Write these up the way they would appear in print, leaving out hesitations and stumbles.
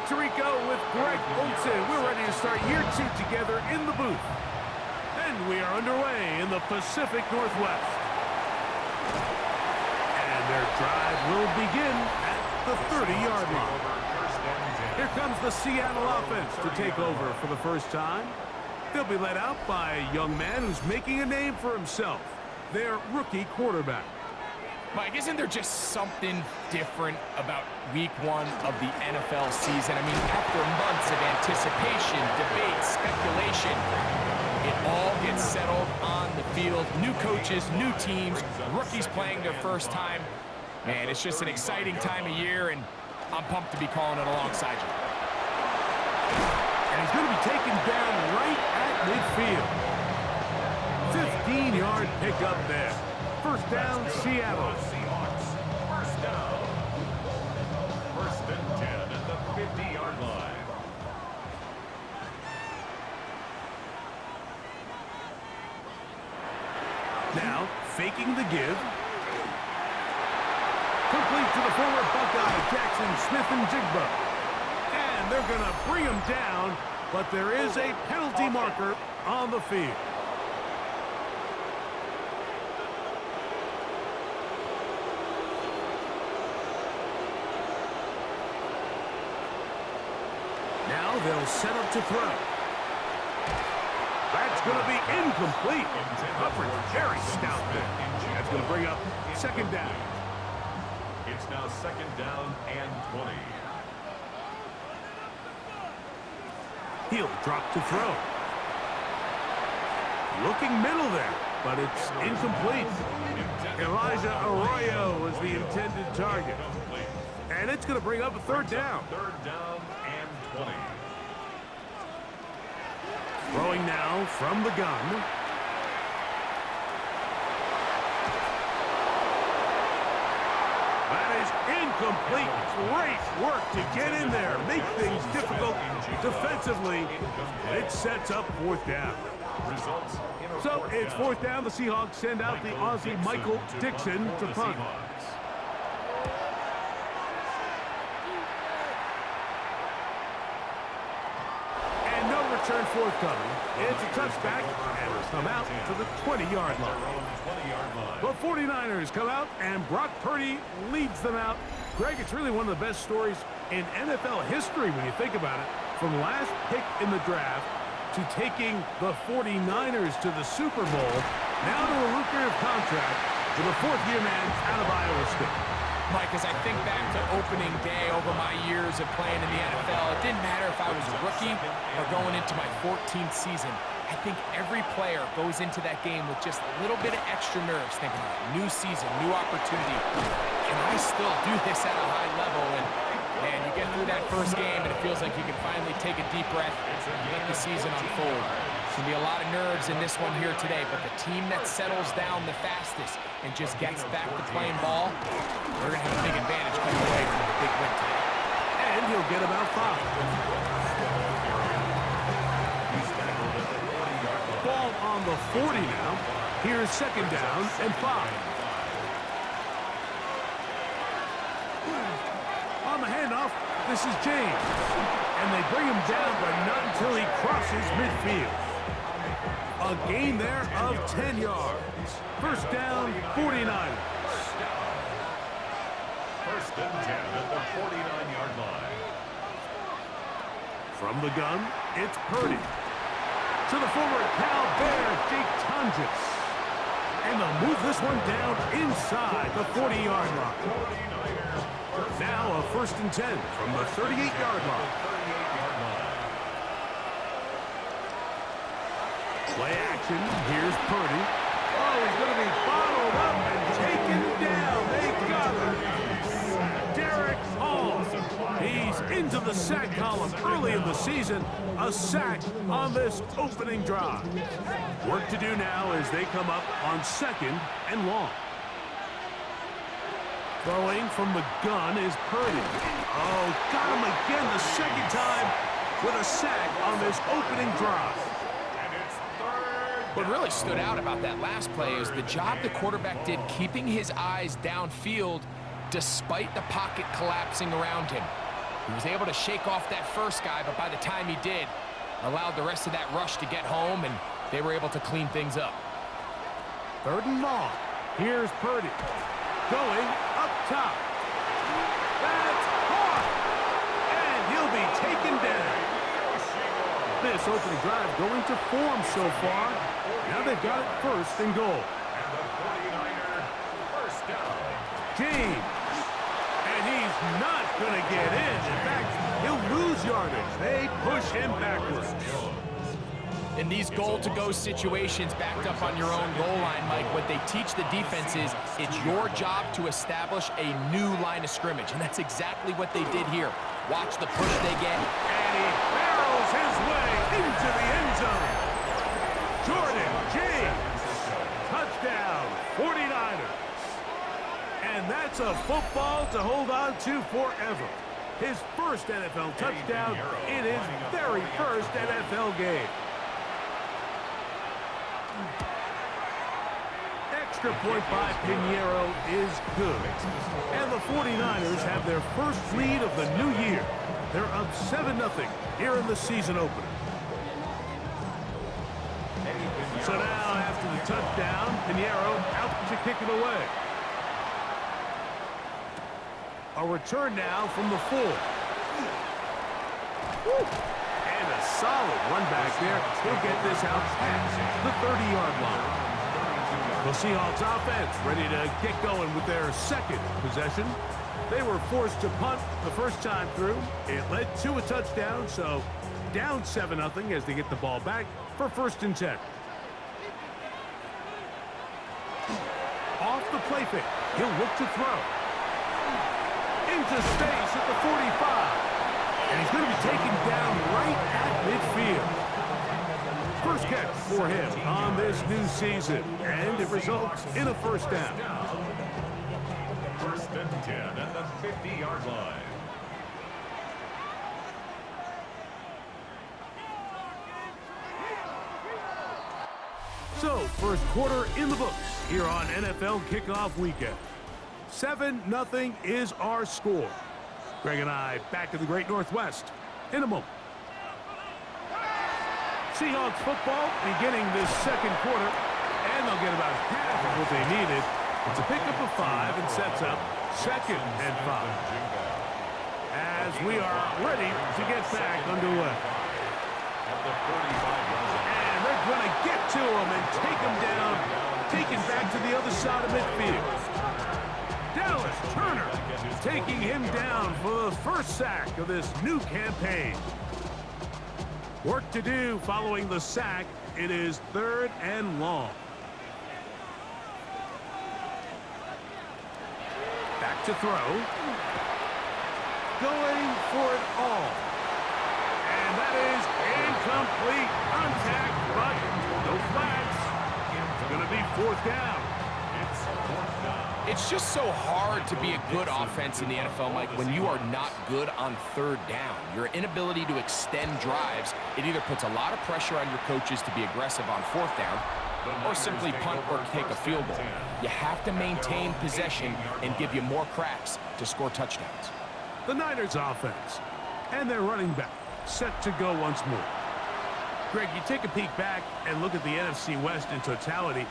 Mike Tirico with Greg Olson. We're ready to start year 2 together in the booth. And we are underway in the Pacific Northwest. And their drive will begin at the 30-yard line. Here comes the Seattle offense to take over for the first time. They'll be led out by a young man who's making a name for himself, their rookie quarterback. Mike, isn't there just something different about week 1 of the NFL season? I mean, after months of anticipation, debate, speculation, it all gets settled on the field. New coaches, new teams, rookies playing their first time. Man, it's just an exciting time of year, and I'm pumped to be calling it alongside you. And he's going to be taken down right at midfield. 15-yard pickup there. First down, Seattle. Seahawks. First down. First and 10 at the 50-yard line. Now, faking the give. Complete to the former Buckeye, Jackson Smith-Njigba. And they're going to bring him down, but there is a penalty marker on the field. Now they'll set up to throw. That's going to be incomplete. Coverage very stout there. That's going to bring up second down. It's now second down and 20. He'll drop to throw. Looking middle there, but it's incomplete. Elijah Arroyo is the intended target. And it's going to bring up a third down. Third down and 20. Throwing now from the gun. That is incomplete. Great work to get in there. Make things difficult defensively. It sets up fourth down. So it's fourth down. The Seahawks send out the Aussie Michael Dixon to punt. Return forthcoming. It's a touchback, and it'll come out to the 20-yard line. The 49ers come out, and Brock Purdy leads them out. Greg, it's really one of the best stories in NFL history when you think about it. From last pick in the draft to taking the 49ers to the Super Bowl, now to a lucrative contract to the fourth-year man out of Iowa State. Mike, as I think back to opening day over my years of playing in the NFL, it didn't matter if I was a rookie or going into my 14th season. I think every player goes into that game with just a little bit of extra nerves, thinking about new season, new opportunity. Can I still do this at a high level? And, man, you get through that first game, and it feels like you can finally take a deep breath and let the season unfold. There's going to be a lot of nerves in this one here today, but the team that settles down the fastest and just gets back to playing ball, they're going to have a big advantage coming away from a big win today. And he'll get about 5. Ball on the 40 now. Here's second down and 5. On the handoff, this is James. And they bring him down, but not until he crosses midfield. A gain there of 10 yards. First down, 49ers. First and 10 at the 49-yard line. From the gun, it's Purdy. To the former Cal Bear, Jake Tonjes. And they'll move this one down inside the 40-yard line. Now a first and 10 from the 38-yard line. Play action. Here's Purdy. Oh, he's going to be bottled up and taken down. They got him. Derek Hall. He's into the sack column early in the season. A sack on this opening drive. Work to do now as they come up on second and long. Throwing from the gun is Purdy. Oh, got him again the second time with a sack on this opening drive. What really stood out about that last play is the job the quarterback did keeping his eyes downfield despite the pocket collapsing around him. He was able to shake off that first guy, but by the time he did, allowed the rest of that rush to get home, and they were able to clean things up. 3rd and long. Here's Purdy. Going up top. That's caught. And he'll be taken down. This opening drive going to form so far. Now they've got it 1st and goal. And the 49er first down. James. And he's not going to get in. In fact, he'll lose yardage. They push him backwards. In these goal-to-go situations backed up on your own goal line, Mike, what they teach the defense is it's your job to establish a new line of scrimmage, and that's exactly what they did here. Watch the push they get. And he barrels his way into the end zone. Jordan James. Touchdown, 49ers. And that's a football to hold on to forever. His first NFL touchdown in his very first NFL game. Extra point by Pinheiro is good. And the 49ers have their first lead of the new year. They're up 7-0 here in the season opener. So now, after the touchdown, Pinheiro out to kick it away. A return now from the 4. Woo. And a solid run back there. He'll get this out past the 30-yard line. The Seahawks offense ready to get going with their second possession. They were forced to punt the first time through. It led to a touchdown, so down 7-0 as they get the ball back for 1st and 10. Off the play fake. He'll look to throw. Into space at the 45. And he's going to be taken down right at midfield. First catch for him on this new season. And it results in a 1st down. 1st and 10 at the 50-yard line. So, first quarter in the books here on NFL Kickoff Weekend. 7-0 is our score. Greg and I back to the Great Northwest in a moment. Seahawks football beginning this second quarter, and they'll get about half of what they needed. It's a pickup of 5 and sets up 2nd and 5. As we are ready to get back underway. And they're going to get to him and take him down, taken back to the other side of midfield. Dallas Turner taking him down for the first sack of this new campaign. Work to do following the sack. It is 3rd and long. Back to throw. Going for it all. And that is incomplete. Contact, but no flags. It's going to be 4th down. It's 4th down. It's just so hard to be a good offense in the NFL, Mike, when you are not good on 3rd down. Your inability to extend drives, it either puts a lot of pressure on your coaches to be aggressive on 4th down or simply punt or take a field goal. You have to maintain possession and give you more cracks to score touchdowns. The Niners offense and their running back set to go once more. Greg, you take a peek back and look at the NFC West in totality.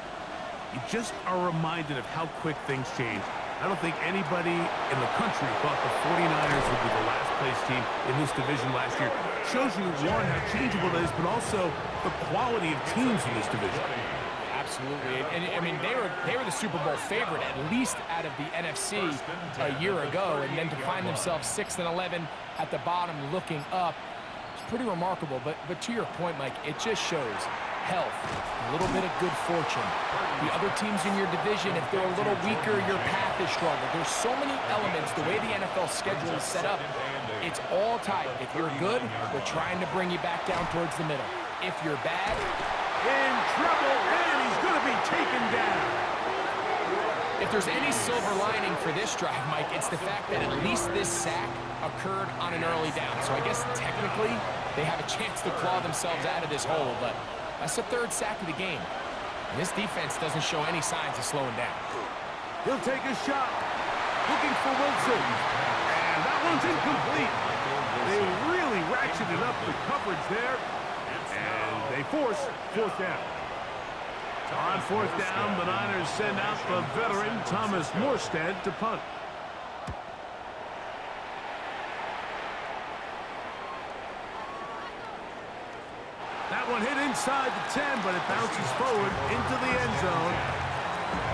You just are reminded of how quick things change. I don't think anybody in the country thought the 49ers would be the last place team in this division last year. Shows you, one, how changeable it is, but also the quality of teams in this division. Absolutely. And I mean, they were the Super Bowl favorite, at least out of the NFC a year ago, and then to find themselves 6-11 at the bottom looking up, it's pretty remarkable. But to your point, Mike, it just shows health, a little bit of good fortune. The other teams in your division, if they're a little weaker, your path is stronger. There's so many elements. The way the NFL schedule is set up, it's all tight. If you're good, we're trying to bring you back down towards the middle. If you're bad, in trouble, and he's going to be taken down. If there's any silver lining for this drive, Mike, it's the fact that at least this sack occurred on an early down. So I guess technically they have a chance to claw themselves out of this hole, but that's the 3rd sack of the game. And this defense doesn't show any signs of slowing down. He'll take a shot. Looking for Wilson. And that That one's incomplete. They really ratcheted up the coverage there, and they force fourth down. On fourth down, the Niners send out the veteran Thomas Morstead to punt. That one hit inside the 10, but it bounces forward into the end zone.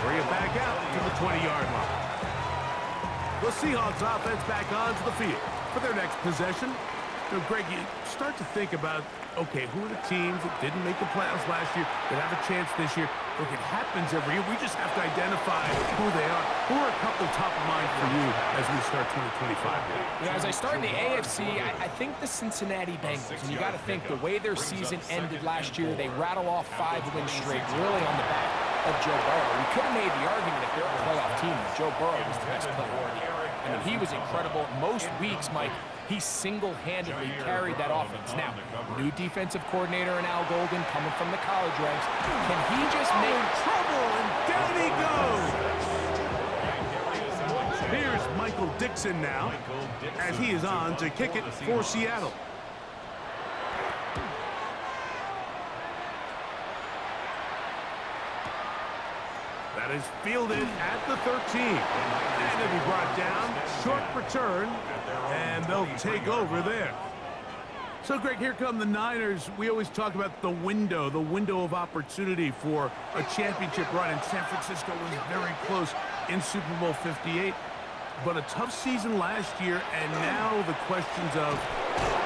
Bring it back out to the 20-yard line. The Seahawks offense back onto the field for their next possession. So, Greg, you start to think about, okay, who are the teams that didn't make the playoffs last year that have a chance this year? Look, it happens every year. We just have to identify who they are. Who are a couple top of mind for you as we start 2025 here? You know, as I start in the AFC, I think the Cincinnati Bengals. And you got to think the way their season ended last year, they rattle off 5 wins straight, really on the back of Joe Burrow. We could have made the argument if they're a playoff team that Joe Burrow was the best player in the year. I mean, he was incredible. Most weeks, Mike, he single-handedly carried that offense. Now, new defensive coordinator in Al Golden coming from the college ranks. Can he just make trouble? And down he goes. Here's Michael Dixon now, as he is on to kick it for Seattle. That is fielded at the 13. And it'll be brought down. Short return. And they'll take over there. So, Greg, here come the Niners. We always talk about the window of opportunity for a championship run. And San Francisco was very close in Super Bowl 58. But a tough season last year. And now the questions of,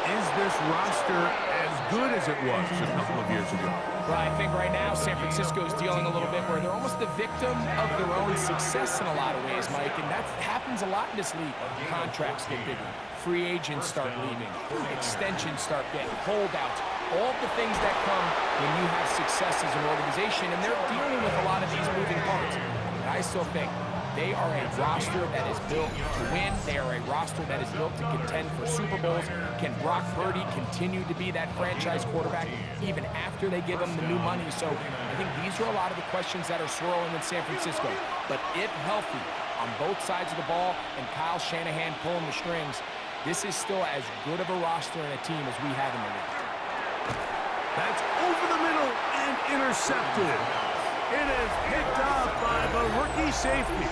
is this roster as good as it was a couple of years ago? Well, I think right now San Francisco is dealing a little bit where they're almost the victim of their own success in a lot of ways, Mike, and that happens a lot in this league. Contracts get bigger, free agents start leaving, extensions start getting, holdouts, all the things that come when you have success as an organization, and they're dealing with a lot of these moving parts. And I still think they are a roster that is built to win. They are a roster that is built to contend for Super Bowls. Can Brock Purdy continue to be that franchise quarterback even after they give him the new money? So I think these are a lot of the questions that are swirling in San Francisco. But if healthy on both sides of the ball and Kyle Shanahan pulling the strings, this is still as good of a roster and a team as we have in the league. That's over the middle and intercepted. It is picked off by the rookie safety.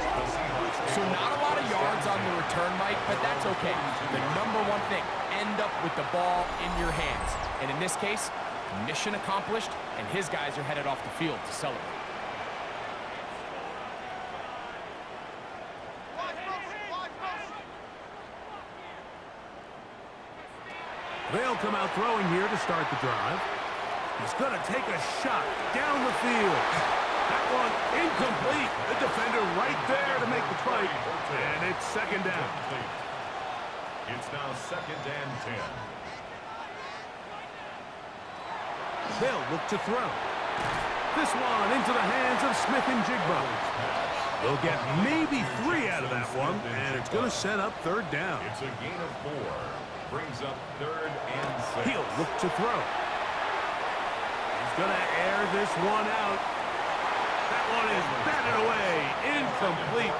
So not a lot of yards on the return, Mike, but that's okay. The number one thing, end up with the ball in your hands. And in this case, mission accomplished, and his guys are headed off the field to celebrate. They'll come out throwing here to start the drive. He's going to take a shot down the field. That one incomplete. The defender right there to make the play. And it's second down. It's now 2nd and 10. They'll look to throw. This one into the hands of Smith and Jigba. They'll get maybe 3 out of that one, and it's going to set up third down. It's a gain of 4. Brings up 3rd and 6. He'll look to throw. He's going to air this one out. That one is batted away. Incomplete.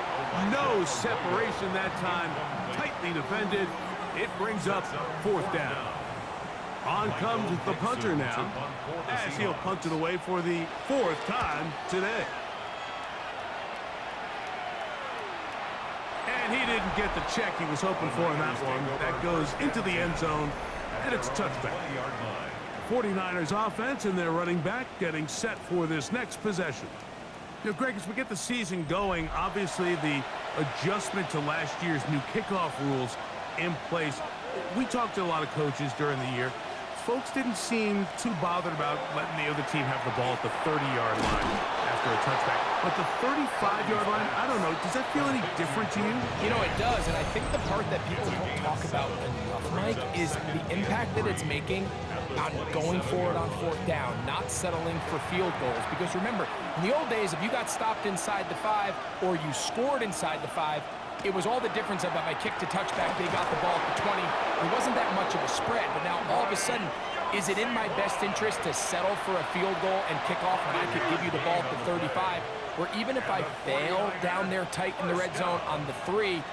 No separation that time. Tightly defended. It brings up 4th down. On comes the punter now, as he'll punt it away for the 4th time today. And he didn't get the check he was hoping for in that one. That goes into the end zone, and it's a touchback. 49ers offense and their running back getting set for this next possession. You know, Greg, as we get the season going, obviously the adjustment to last year's new kickoff rules in place. We talked to a lot of coaches during the year. Folks didn't seem too bothered about letting the other team have the ball at the 30-yard line after a touchback. But the 35-yard line, I don't know, does that feel any different to you? You know, it does, and I think the part that people don't talk about enough, Mike, is the impact that it's making on going forward on 4th down, not settling for field goals. Because remember, in the old days, if you got stopped inside the 5 or you scored inside the 5, it was all the difference of if I kicked a touchback, they got the ball at the 20. It wasn't that much of a spread, but now all of a sudden, is it in my best interest to settle for a field goal and kick off when I could give you the ball at the 35? Or even if I fail down there tight in the red zone on the 3,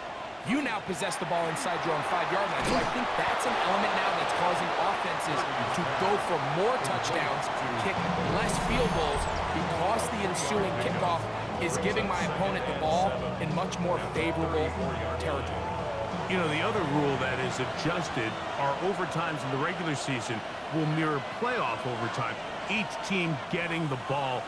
you now possess the ball inside your own 5-yard line. So I think that's an element now that's causing offenses to go for more touchdowns, kick less field goals, because the ensuing kickoff is giving my opponent the ball in much more favorable territory. You know, the other rule that is adjusted are overtimes in the regular season will mirror playoff overtime. Each team getting the ball.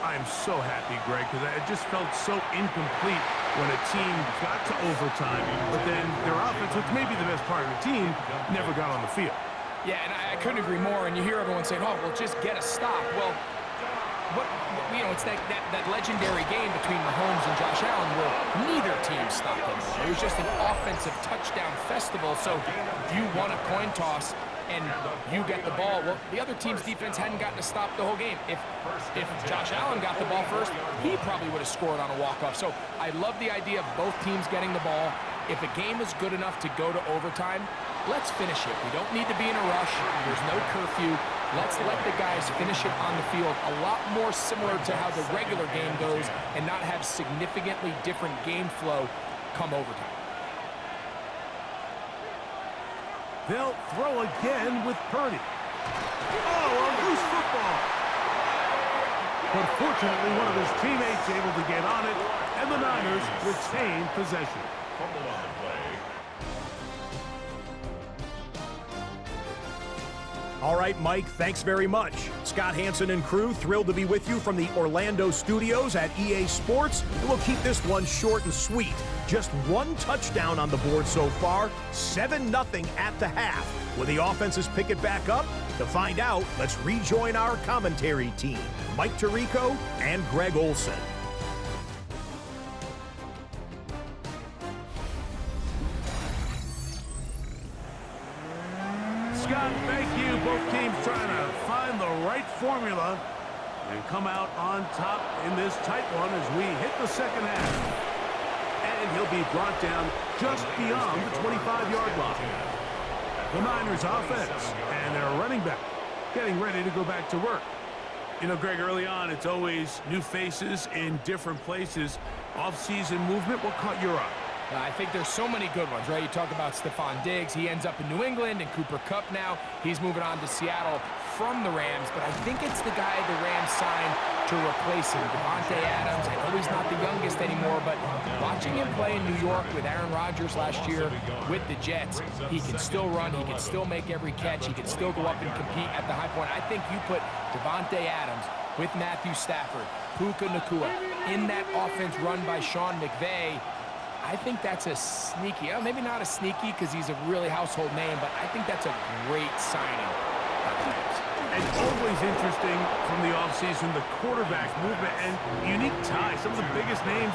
I'm so happy, Greg, because it just felt so incomplete when a team got to overtime, but then their offense, which may be the best part of the team, never got on the field. Yeah, and I couldn't agree more. And you hear everyone saying, oh, well, just get a stop. Well, it's that legendary game between Mahomes and Josh Allen where neither team stopped them. It was just an offensive touchdown festival. So you won a coin toss and you get the ball. Well, the other team's defense hadn't gotten a stop the whole game. If Josh Allen got the ball first, he probably would have scored on a walk-off. So I love the idea of both teams getting the ball. If a game is good enough to go to overtime, let's finish it. We don't need to be in a rush. There's no curfew. Let's let the guys finish it on the field. A lot more similar to how the regular game goes and not have significantly different game flow come overtime. They'll throw again with Purdy. Oh, a loose football. But fortunately, one of his teammates able to get on it, and the Niners retain possession. Fumble on the play. All right, Mike, thanks very much. Scott Hansen and crew, thrilled to be with you from the Orlando studios at EA Sports. And we'll keep this one short and sweet. Just one touchdown on the board so far, 7-0 at the half. Will the offenses pick it back up? To find out, let's rejoin our commentary team, Mike Tirico and Greg Olson. Scott, thank you. Both teams trying to find the right formula and come out on top in this tight one as we hit the second half. And he'll be brought down just beyond the 25-yard line. The Niners offense and their running back getting ready to go back to work. You know, Greg, early on, it's always new faces in different places. Off-season movement, what caught your eye? I think there's so many good ones, right? You talk about Stephon Diggs. He ends up in New England, and Cooper Kupp now. He's moving on to Seattle from the Rams, but I think it's the guy the Rams signed to replace him, Davante Adams. I know he's not the youngest anymore, but watching him play in New York with Aaron Rodgers last year with the Jets, he can still run, he can still make every catch, he can still go up and compete at the high point. I think you put Davante Adams with Matthew Stafford, Puka Nacua, in that offense run by Sean McVay. I think that's a sneaky, maybe not a sneaky because he's a really household name, but I think that's a great signing. And always interesting from the offseason, the quarterback movement and unique ties. Some of the biggest names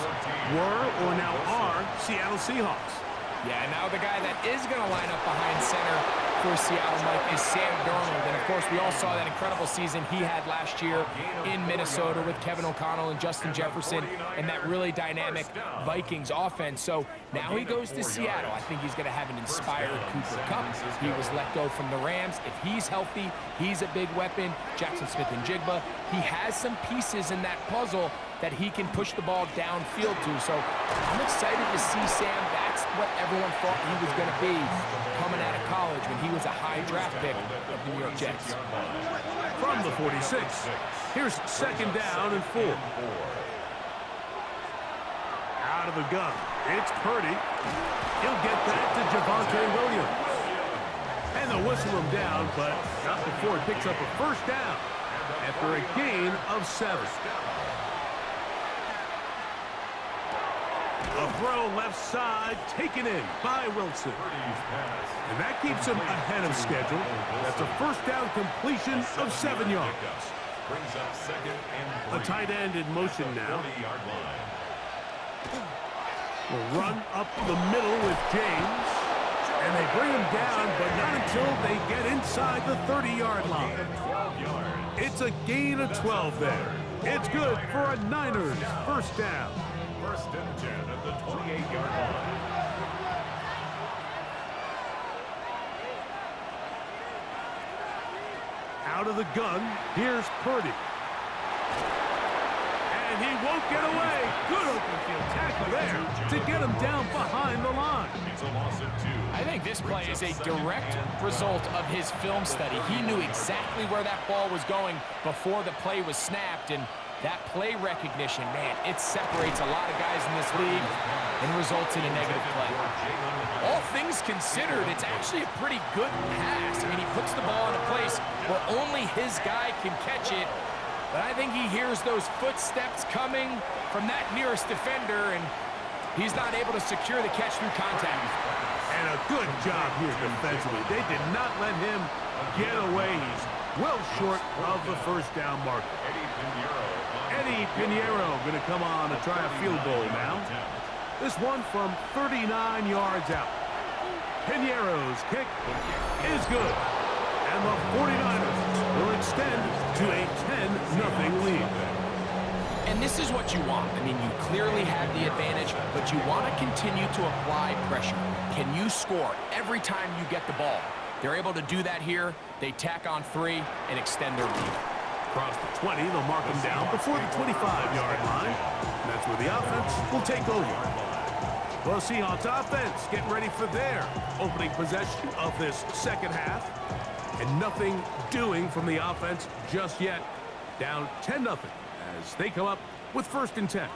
were or now are Seattle Seahawks. Yeah, now the guy that is going to line up behind center for Seattle, Mike, is Sam Darnold. And, of course, we all saw that incredible season he had last year in Minnesota with Kevin O'Connell and Justin Jefferson and that really dynamic Vikings offense. So now he goes to Seattle. I think he's going to have an inspired Cooper Kupp. He was let go from the Rams. If he's healthy, he's a big weapon. Jackson Smith and Jigba. He has some pieces in that puzzle that he can push the ball downfield to. So I'm excited to see Sam. That's what everyone thought he was going to be coming out of college when he was a high draft pick of the New York Jets. From the 46, here's second down and 4. Out of the gun, it's Purdy. He'll get that to Javonte Williams. And they'll whistle him down, but not before he picks up a first down after a gain of 7. A throw left side, taken in by Wilson. And that keeps him ahead of schedule. That's a first down completion of 7 yards. A tight end in motion now. Will run up the middle with James. And they bring him down, but not until they get inside the 30-yard line. It's a gain of 12 there. It's good for a Niners first down. First and 10 at the 28-yard line. Out of the gun, here's Purdy. And And he won't get away. Good open field tackle there to get him down behind the line. It's a loss of 2. I think this play is a direct result of his film study. He knew exactly where that ball was going before the play was snapped, and that play recognition, man, it separates a lot of guys in this league and results in a negative play. All things considered, it's actually a pretty good pass. I mean, he puts the ball in a place where only his guy can catch it, but I think he hears those footsteps coming from that nearest defender, and he's not able to secure the catch through contact. And a good job here defensively. They did not let him get away. He's well short of the first down marker. Eddie Pinheiro going to come on to try a field goal now. This one from 39 yards out. Pinheiro's kick is good. And the 49ers will extend to a 10-0 lead. And this is what you want. I mean, you clearly have the advantage, but you want to continue to apply pressure. Can you score every time you get the ball? They're able to do that here. They tack on 3 and extend their lead. Across the 20, they'll mark him down before the 25-yard line. And that's where the offense will take over. Well, Seahawks offense getting ready for their opening possession of this second half. And nothing doing from the offense just yet. Down 10-0 as they come up with 1st and 10.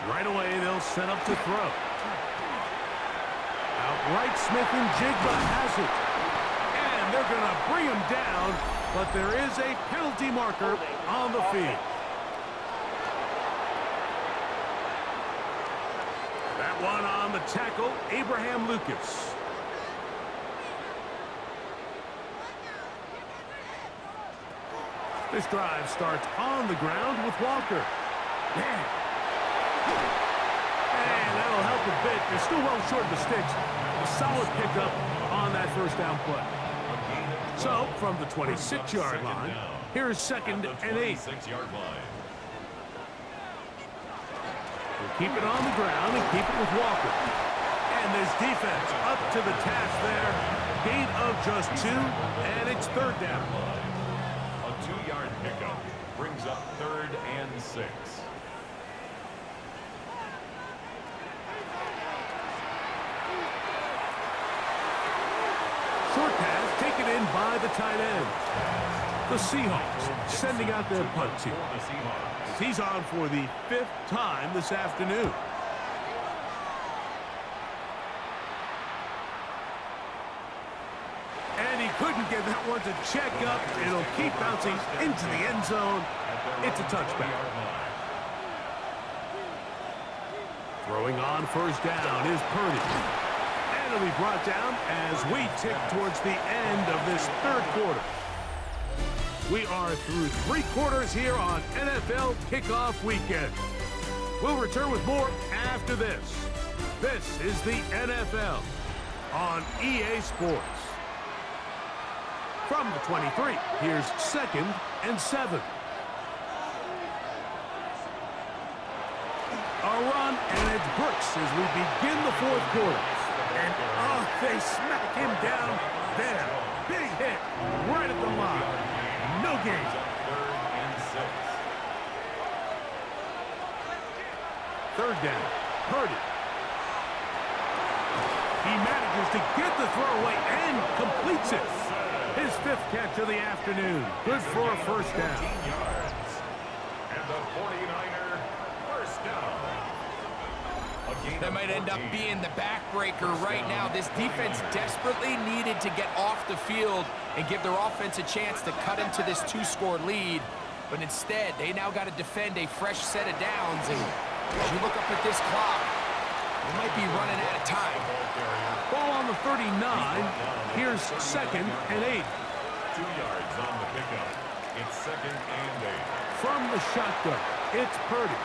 Right away, they'll set up to throw. Outright Smith and Jigba has it. And they're going to bring him down, but there is a penalty marker on the field. That one on the tackle, Abraham Lucas. This drive starts on the ground with Walker. Man. And that'll help a bit. They're still well short of the sticks. A solid pickup on that first down play. So, from the 26-yard line, here's 2nd and 8. We'll keep it on the ground and keep it with Walker. And this defense up to the task there. Gain of just 2, and it's 3rd down. A 2-yard pickup brings up 3rd and 6. Short pass taken in by the tight end. The Seahawks sending out their punt team. He's on for the 5th time this afternoon. And he couldn't get that one to check up. It'll keep bouncing into the end zone. It's a touchback. Throwing on 1st down is Purdy. And it'll be brought down as we tick towards the end of this 3rd quarter. We are through 3 quarters here on NFL Kickoff Weekend. We'll return with more after this. This is the NFL on EA Sports. From the 23, here's 2nd and 7. A run, and it's Brooks as we begin the 4th quarter. And, oh, they smack him down there. Big hit right at the line. No gain. 3rd and 6. 3rd down. Purdy. He manages to get the throw away and completes it. His 5th catch of the afternoon. Good for a 1st down. Yards. And the 49er first down. That might end up being the backbreaker right now. This defense desperately needed to get off the field and give their offense a chance to cut into this 2-score lead. But instead, they now got to defend a fresh set of downs. And as you look up at this clock, they might be running out of time. Ball on the 39. Here's 2nd and 8. 2 yards on the pickup. It's 2nd and 8. From the shotgun, it's Purdy.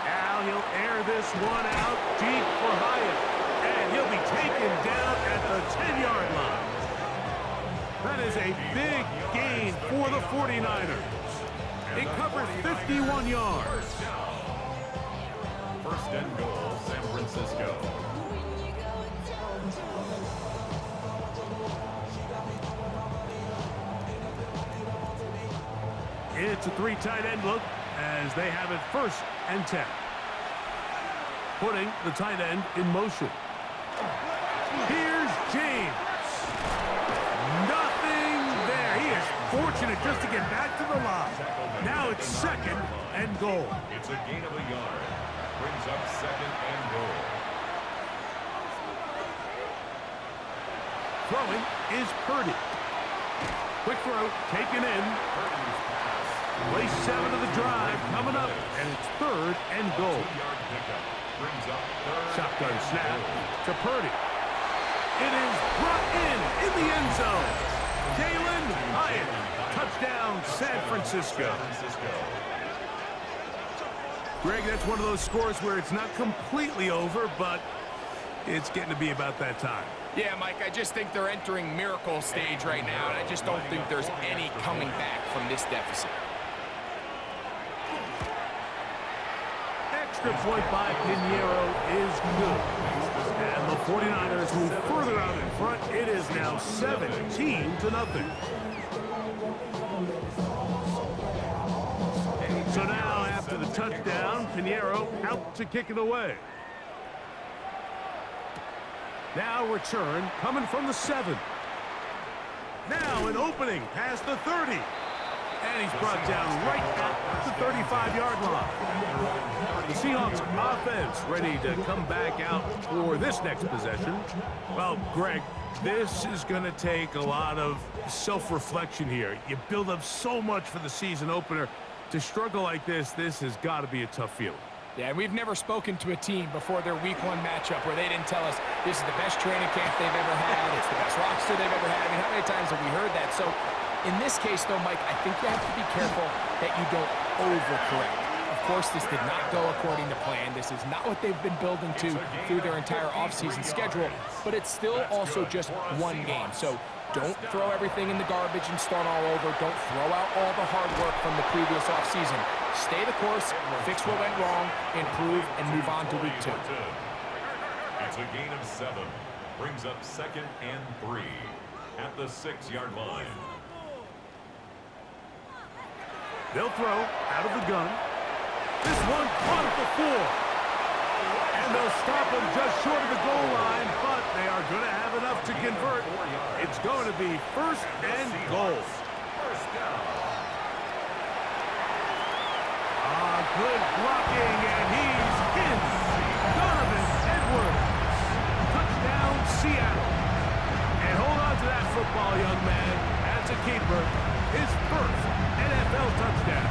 Now he'll air this one out deep for Hyatt. And he'll be taken down at the 10-yard line. That is a big gain for the 49ers. It covers 51 yards. 1st and goal, San Francisco. It's a 3 tight end look. as they have it 1st and 10. Putting the tight end in motion. Here's James. Nothing there. He is fortunate just to get back to the line. Now it's 2nd and goal. It's a gain of a yard. Brings up 2nd and goal. Throwing is Purdy. Quick throw taken in. Play 7 of the drive coming up, and it's 3rd and goal. 2-yard pickup. Brings up 3rd. Shotgun snap to Purdy. It is brought in the end zone. Jalen Hyatt. Touchdown, San Francisco. Greg, that's one of those scores where it's not completely over, but it's getting to be about that time. Yeah, Mike, I just think they're entering miracle stage right now, and I just don't think there's any coming back from this deficit. Extra point by Pinheiro is good. And the 49ers move further out in front. It is now 17-0. So now, after the touchdown, Pinheiro out to kick it away. Now return coming from the 7. Now an opening past the 30. And he's brought down right at the 35-yard line. The Seahawks offense ready to come back out for this next possession. Well, Greg, this is going to take a lot of self-reflection here. You build up so much for the season opener. To struggle like this has got to be a tough feeling. Yeah, and we've never spoken to a team before their week 1 matchup where they didn't tell us this is the best training camp they've ever had, it's the best roster they've ever had. I mean, how many times have we heard that? So in this case, though, Mike, I think you have to be careful that you don't overcorrect. Of course, this did not go according to plan. This is not what they've been building to through their entire offseason schedule, but it's still also just one game. So don't throw everything in the garbage and start all over. Don't throw out all the hard work from the previous offseason. Stay the course, fix what went wrong, improve, and move on to week 2. It's a gain of 7. Brings up 2nd and 3 at the 6-yard line. They'll throw out of the gun. This one caught at the 4. And they'll stop him just short of the goal line, but they are going to have enough to convert. It's going to be 1st and goal. First down. Good blocking, and he's in. Donovan Edwards. Touchdown, Seattle. And hold on to that football, young man. As a keeper, his 1st NFL touchdown.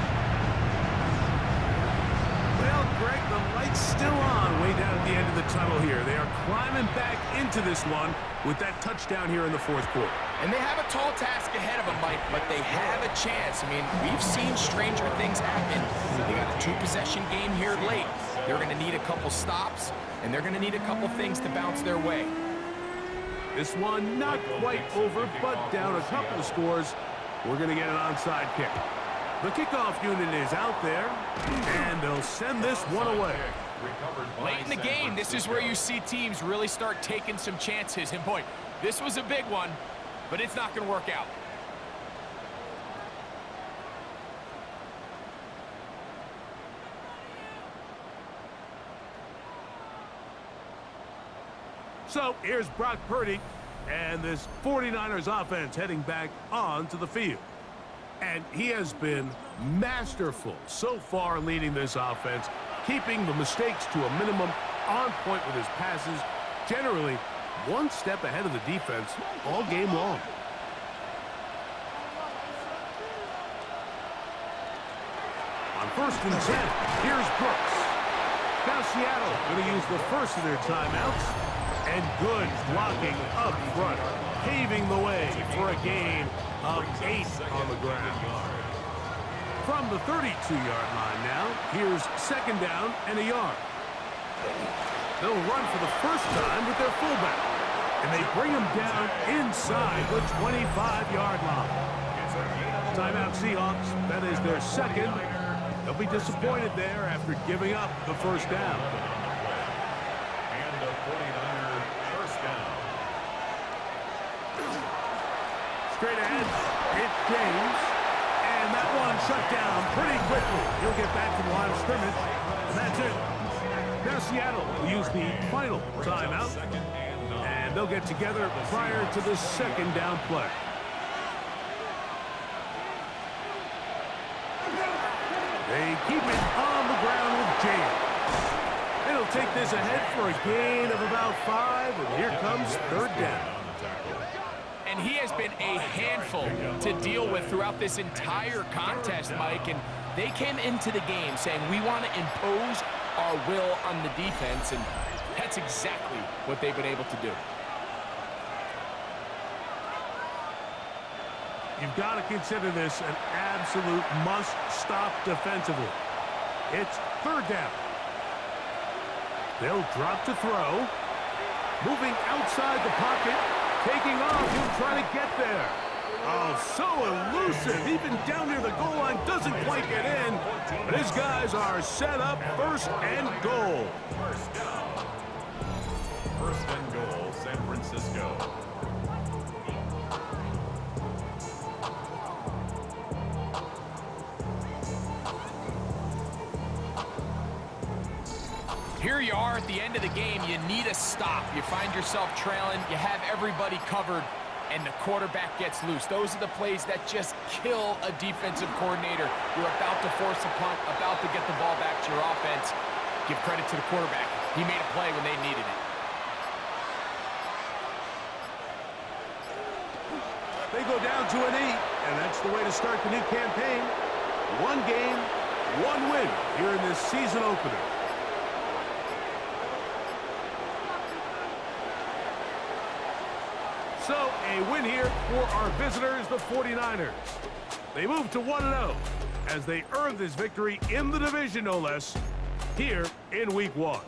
Well, Greg, the light's still on way down at the end of the tunnel here. They are climbing back into this one with that touchdown here in the 4th quarter. And they have a tall task ahead of them, Mike, but they have a chance. I mean, we've seen stranger things happen. They got a 2-possession game here late. They're going to need a couple stops, and they're going to need a couple things to bounce their way. This one not quite over, but down a couple of scores. We're going to get an onside kick. The kickoff unit is out there, and they'll send this one away. Late in the game, this is where you see teams really start taking some chances. And boy, this was a big one, but it's not going to work out. So here's Brock Purdy and this 49ers offense heading back onto the field. And he has been masterful so far leading this offense, keeping the mistakes to a minimum, on point with his passes, generally one step ahead of the defense all game long. On 1st and 10, here's Brooks. Now Seattle going to use the first of their timeouts. And good blocking up front, paving the way for a gain of 8 on the ground. From the 32-yard line now, here's 2nd down and a yard. They'll run for the first time with their fullback. And they bring him down inside the 25-yard line. Timeout Seahawks, that is their 2nd. They'll be disappointed there after giving up the first down. And the 49er first down. Straight ahead, it's James. And And that one shut down pretty quickly. He'll get back to the line of scrimmage, and that's it. Now Seattle will use the final timeout, and they'll get together prior to the second down play. They keep it on the ground with James. It'll take this ahead for a gain of about 5, and here comes third down. And he has been a handful to deal with throughout this entire contest, Mike. And they came into the game saying, we want to impose our will on the defense, and that's exactly what they've been able to do. You've got to consider this an absolute must-stop defensively. It's third down. They'll drop to throw. Moving outside the pocket. Taking off. He'll try to get there. Oh, so elusive. Even down near the goal line, doesn't quite get in. But his guys are set up, first and goal. First down. First and goal, San Francisco. Here you are at the end of the game. You need a stop. You find yourself trailing. You have everybody covered, and the quarterback gets loose. Those are the plays that just kill a defensive coordinator. You're about to force a punt, about to get the ball back to your offense. Give credit to the quarterback. He made a play when they needed it. They go down to an 8, and that's the way to start the new campaign. One game, one win here in this season opener. So, a win here for our visitors, the 49ers. They move to 1-0 as they earn this victory in the division, no less, here in Week 1.